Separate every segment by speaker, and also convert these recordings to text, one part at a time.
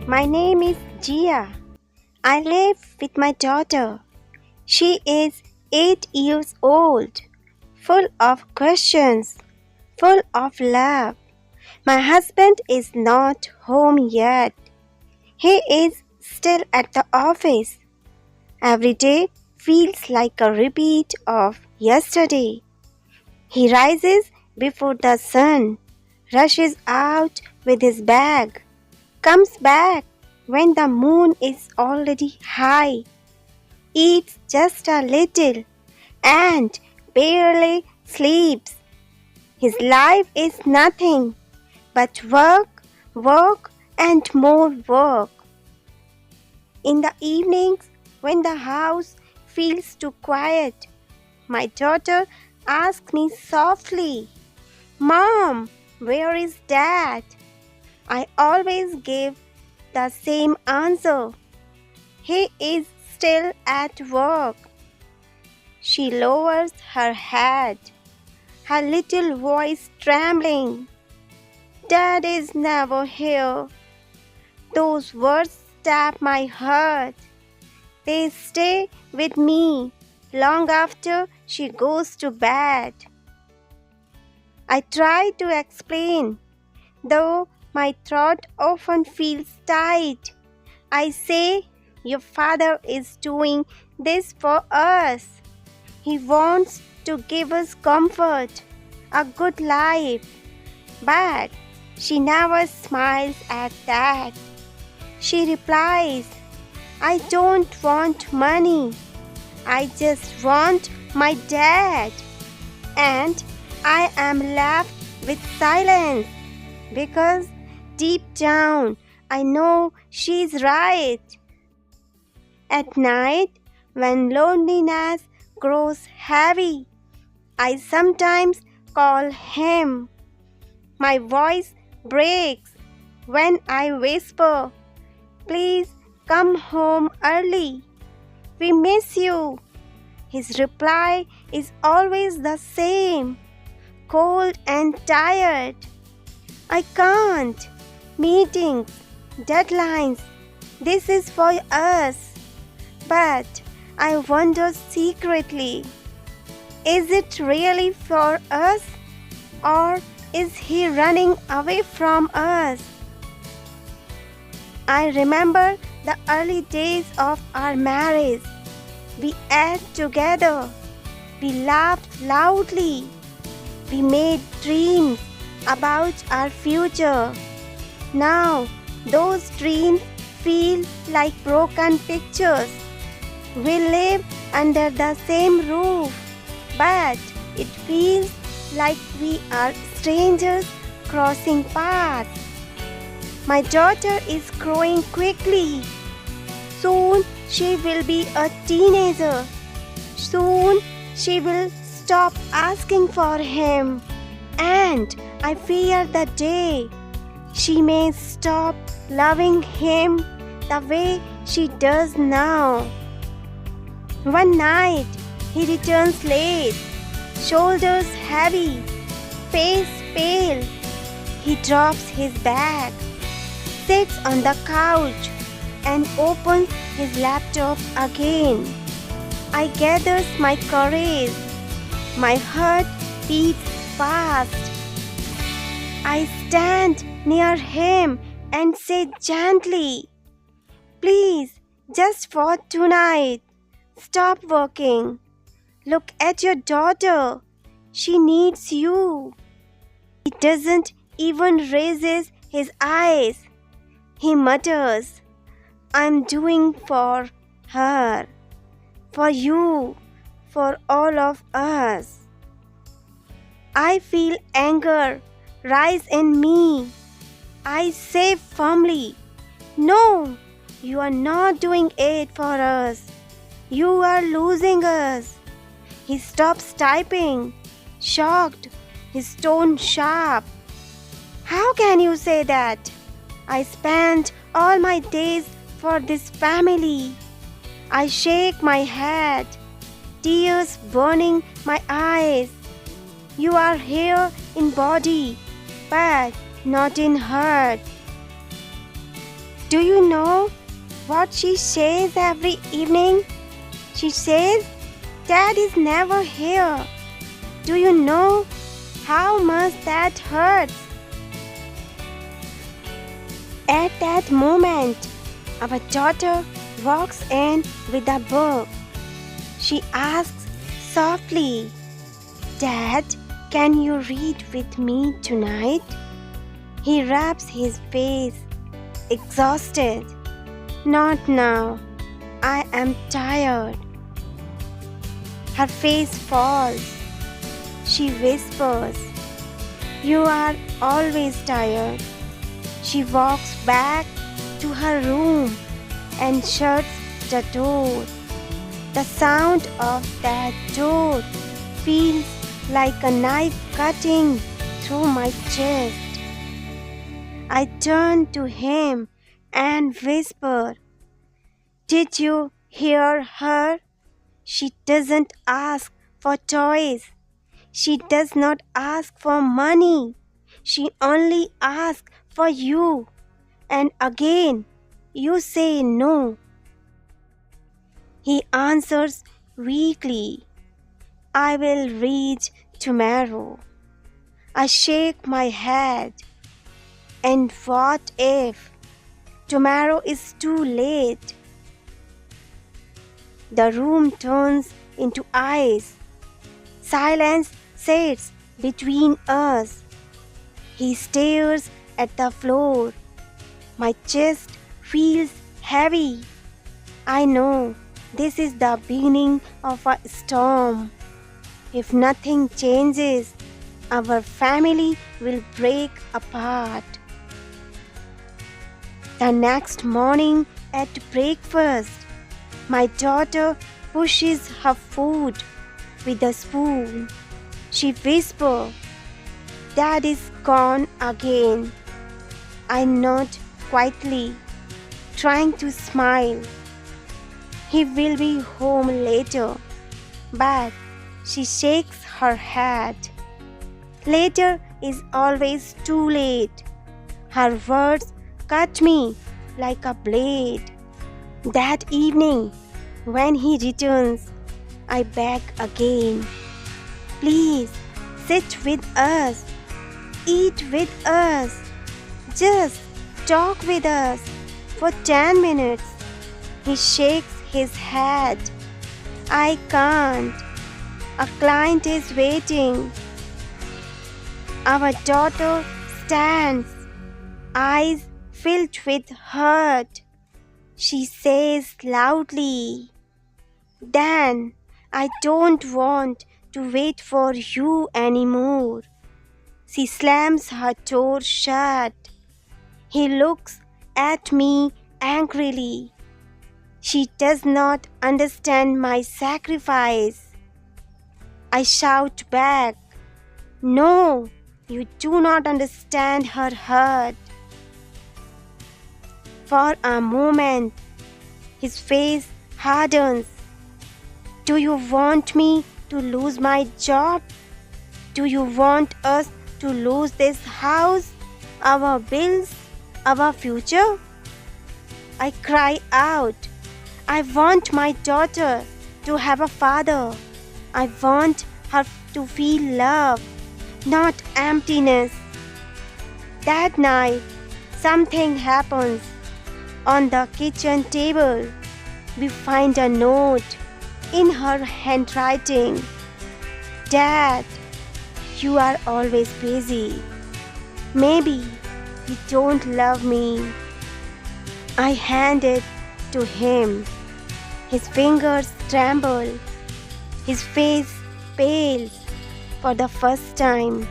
Speaker 1: My name is Gia. I live with my daughter. She is 8 years old, full of questions, full of love. My husband is not home yet. He is still at the office. Every day feels like a repeat of yesterday. He rises before the sun, rushes out with his bag, comes back when the moon is already high, eats just a little, and barely sleeps. His life is nothing but work, work, and more work. In the evenings, when the house feels too quiet, my daughter asks me softly, "Mom, where is Dad?" I always give the same answer. He is still at work. She lowers her head, her little voice trembling. Dad is never here. Those words stab my heart. They stay with me long after she goes to bed. I try to explain, though my throat often feels tight. I say, "Your father is doing this for us. He wants to give us comfort, a good life." But she never smiles at that. She replies, "I don't want money. I just want my dad." And I am left with silence because deep down I know she's right. At night, when loneliness grows heavy, I sometimes call him. My voice breaks when I whisper, "Please come home early. We miss you." His reply is always the same, cold and tired. "I can't. Meetings, deadlines, this is for us." But I wonder secretly, is it really for us? Or is he running away from us? I remember the early days of our marriage. We ate together. We laughed loudly. We made dreams about our future. Now, those dreams feel like broken pictures. We live under the same roof, but it feels like we are strangers crossing paths. My daughter is growing quickly. Soon she will be a teenager. Soon she will stop asking for him. And I fear the day she may stop loving him the way she does now. One night he returns late, shoulders heavy, face pale. He drops his bag, sits on the couch, and opens his laptop again. I gathers my courage. My heart beats fast. I stand near him and say gently, "Please, just for tonight, stop working. Look at your daughter. She needs you." He doesn't even raises his eyes. He mutters, "I'm doing for her, for you, for all of us." I feel anger rise in me. I say firmly, "No, you are not doing it for us. You are losing us." He stops typing, shocked, his tone sharp. "How can you say that? I spent all my days for this family." I shake my head, tears burning my eyes. "You are here in body, but not in heart." Do you know what she says every evening? She says, "Dad is never here." Do you know how much that hurts? At that moment, our daughter walks in with a book. She asks softly, "Dad, can you read with me tonight?" He rubs his face, exhausted. "Not now. I am tired." Her face falls. She whispers, "You are always tired." She walks back to her room and shuts the door. The sound of that door feels like a knife cutting through my chest. I turn to him and whisper, "Did you hear her? She doesn't ask for toys. She does not ask for money. She only asks for you. And again, you say no." He answers weakly, "I will read tomorrow." I shake my head. And what if tomorrow is too late? The room turns into ice. Silence sits between us. He stares at the floor. My chest feels heavy. I know this is the beginning of a storm. If nothing changes, our family will break apart. The next morning at breakfast, my daughter pushes her food with a spoon. She whispers, "Dad is gone again." I nod quietly, trying to smile. "He will be home later." But she shakes her head. Later is always too late. Her words cut me like a blade. That evening, when he returns, I beg again, "Please sit with us, eat with us, just talk with us for 10 minutes." He shakes his head. "I can't. A client is waiting." Our daughter stands, eyes filled with hurt. She says loudly, "Dan, I don't want to wait for you anymore." She slams her door shut. He looks at me angrily. She does not understand my sacrifice. I shout back, "No, you do not understand her hurt." For a moment, his face hardens. "Do you want me to lose my job? Do you want us to lose this house, our bills, our future?" I cry out, "I want my daughter to have a father. I want her to feel love, not emptiness." That night, something happens. On the kitchen table, we find a note in her handwriting. "Dad, you are always busy. Maybe you don't love me." I hand it to him. His fingers tremble. His face pales for the first time.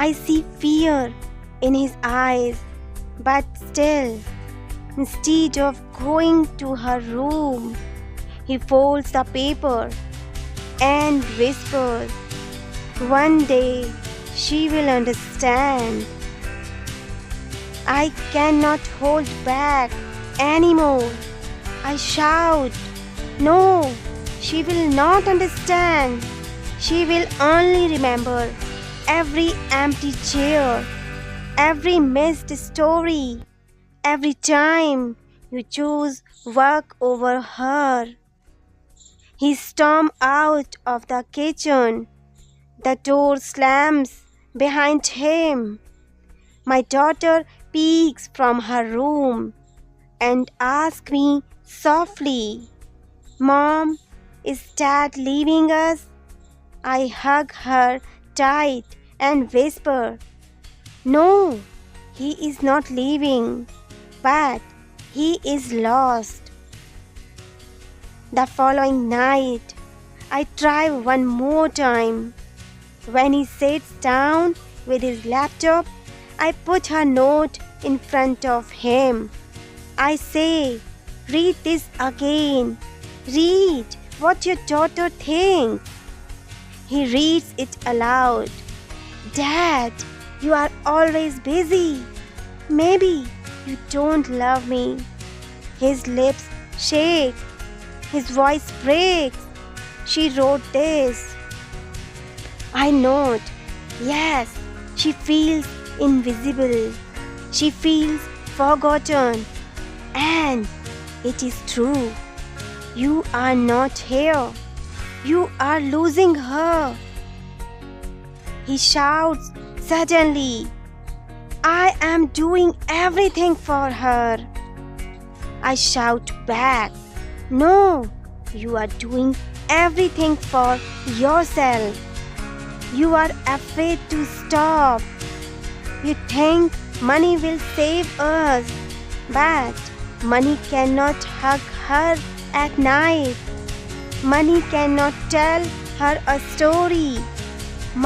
Speaker 1: I see fear in his eyes, but still, instead of going to her room, he folds the paper and whispers, "One day she will understand." I cannot hold back anymore. I shout, "No, she will not understand. She will only remember every empty chair, every missed story, every time you choose work over her. He storms out of the kitchen. The door slams behind him. My daughter peeks from her room and asks me softly, "Mom, is Dad leaving us?" I hug her tight and whisper, "No, he is not leaving, but he is lost." The following night, I try one more time. When he sits down with his laptop, I put a note in front of him. I say, "Read this again. Read what your daughter thinks." He reads it aloud. "Dad, you are always busy. Maybe you don't love me." His lips shake. His voice breaks. "She wrote this." I nod. Yes, she feels invisible. She feels forgotten. And it is true. You are not here. You are losing her. He shouts suddenly, "I am doing everything for her." I shout back, "No, you are doing everything for yourself. You are afraid to stop. You think money will save us, but money cannot hug her at night. Money cannot tell her a story.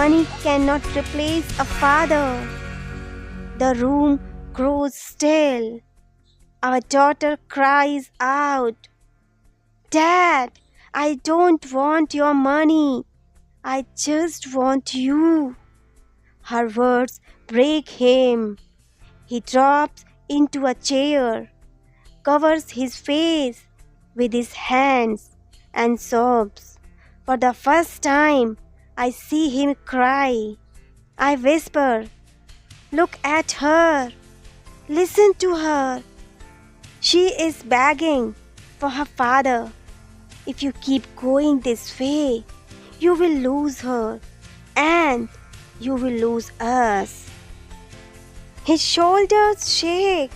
Speaker 1: Money cannot replace a father." The room grows still. Our daughter cries out, "Dad, I don't want your money. I just want you." Her words break him. He drops into a chair, covers his face with his hands, and sobs. For the first time, I see him cry. I whisper, "Look at her. Listen to her. She is begging for her father. If you keep going this way, you will lose her, and you will lose us." His shoulders shake.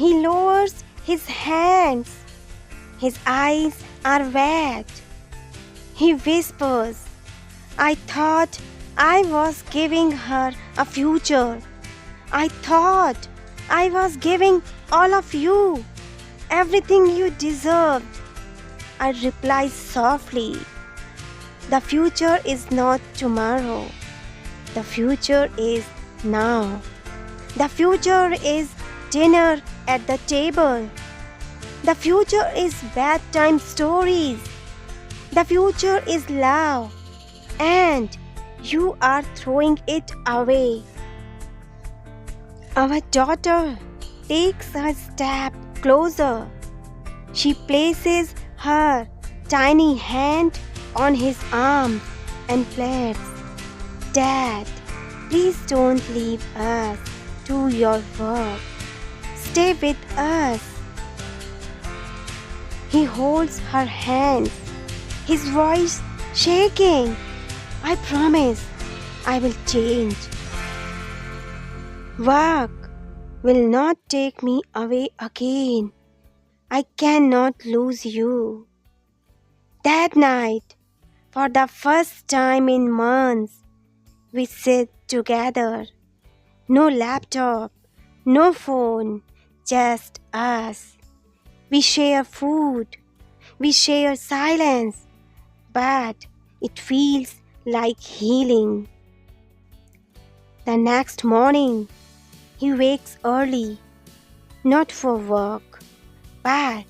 Speaker 1: He lowers his hands. His eyes are wet. He whispers, "I thought I was giving her a future. I thought I was giving all of you everything you deserved." I reply softly, "The future is not tomorrow. The future is now. The future is dinner at the table. The future is bedtime stories. The future is love. And you are throwing it away." Our daughter takes a step closer. She places her tiny hand on his arm and pleads, "Dad, please don't leave us to your work. Stay with us." He holds her hands, his voice shaking. "I promise I will change. Work will not take me away again. I cannot lose you." That night, for the first time in months, we sit together. No laptop, no phone, just us. We share food, we share silence, but it feels like healing. The next morning, he wakes early, not for work, but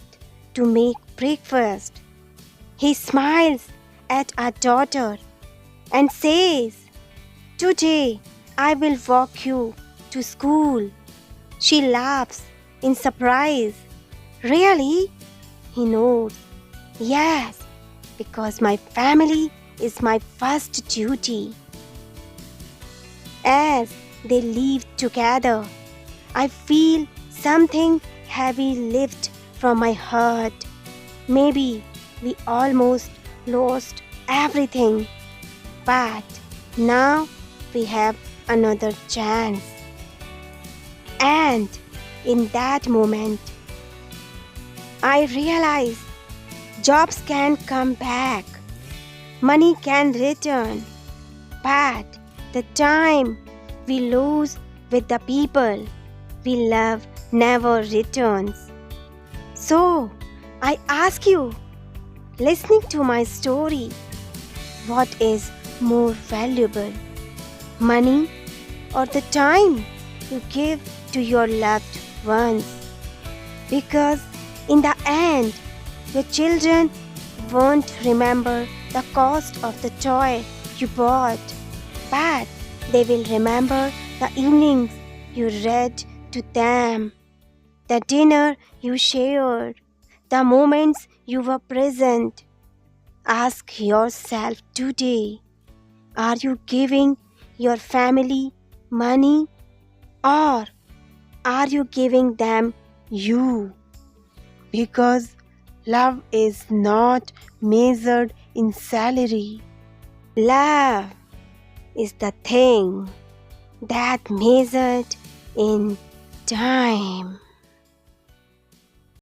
Speaker 1: to make breakfast. He smiles at our daughter and says, "Today I will walk you to school." She laughs in surprise. "Really?" He nods. "Yes, because my family is my first duty." As they leave together, I feel something heavy lifted from my heart. Maybe we almost lost everything, but now we have another chance. And in that moment, I realized jobs can come back, money can return, but the time we lose with the people we love never returns. So, I ask you, listening to my story, what is more valuable, money or the time you give to your loved ones? Because in the end, your children won't remember the cost of the toy you bought, but they will remember the evenings you read to them, the dinner you shared, the moments you were present. Ask yourself today, are you giving your family money or are you giving them you? Because love is not measured in salary. Love is the thing that measured in time.